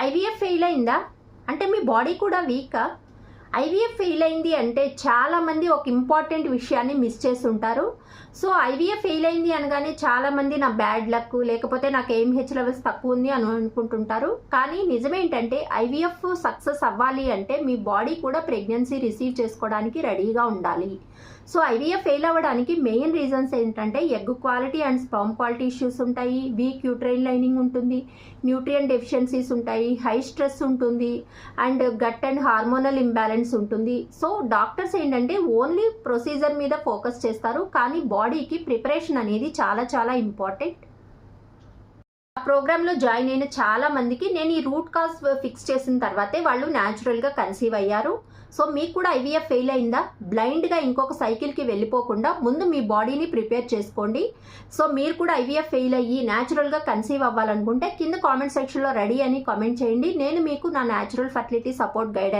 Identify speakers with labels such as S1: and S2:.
S1: IVF fail అయిందా అంటే మీ బాడీ కూడా వీకా? ఐవీఎఫ్ ఫెయిల్ అయింది అంటే చాలామంది ఒక ఇంపార్టెంట్ విషయాన్ని మిస్ చేస్తుంటారు. సో ఐవీఎఫ్ ఫెయిల్ అయింది అనగానే చాలామంది నా బ్యాడ్ లక్, లేకపోతే నాకు AMH లెవెల్స్ తక్కువ ఉంది అని అనుకుంటుంటారు. కానీ నిజమేంటంటే ఐవీఎఫ్ సక్సెస్ అవ్వాలి అంటే మీ బాడీ కూడా ప్రెగ్నెన్సీ రిసీవ్ చేసుకోవడానికి రెడీగా ఉండాలి. సో ఐవీఎఫ్ ఫెయిల్ అవ్వడానికి మెయిన్ రీజన్స్ ఏంటంటే egg quality and sperm quality issues ఉంటాయి, వీక్ యూట్రైన్ లైనింగ్ ఉంటుంది, న్యూట్రియం డెఫిషియన్సీస్ ఉంటాయి, హై స్ట్రెస్ ఉంటుంది, and gut and hormonal imbalance ఉంటుంది. సో డాక్టర్స్ ఏంటంటే ఓన్లీ ప్రొసీజర్ మీద ఫోకస్ చేస్తారు, కానీ బాడీకి ప్రిపరేషన్ అనేది చాలా చాలా ఇంపార్టెంట్. ఆ ప్రోగ్రాంలో జాయిన్ అయిన చాలా మందికి నేను ఈ రూట్ కాజ్ ఫిక్స్ చేసిన తర్వాతే వాళ్ళు న్యాచురల్గా కన్సీవ్ అయ్యారు. సో మీకు కూడా ఐవీఎఫ్ ఫెయిల్ అయిందా? బ్లైండ్గా ఇంకొక సైకిల్కి వెళ్ళిపోకుండా ముందు మీ బాడీని ప్రిపేర్ చేసుకోండి. సో మీరు కూడా ఐవీఎఫ్ ఫెయిల్ అయ్యి న్యాచురల్గా కన్సీవ్ అవ్వాలనుకుంటే కింద కామెంట్ సెక్షన్లో రెడీ అని కామెంట్ చేయండి. నేను మీకు నా న్యాచురల్ ఫర్టిలిటీ సపోర్ట్ గైడ్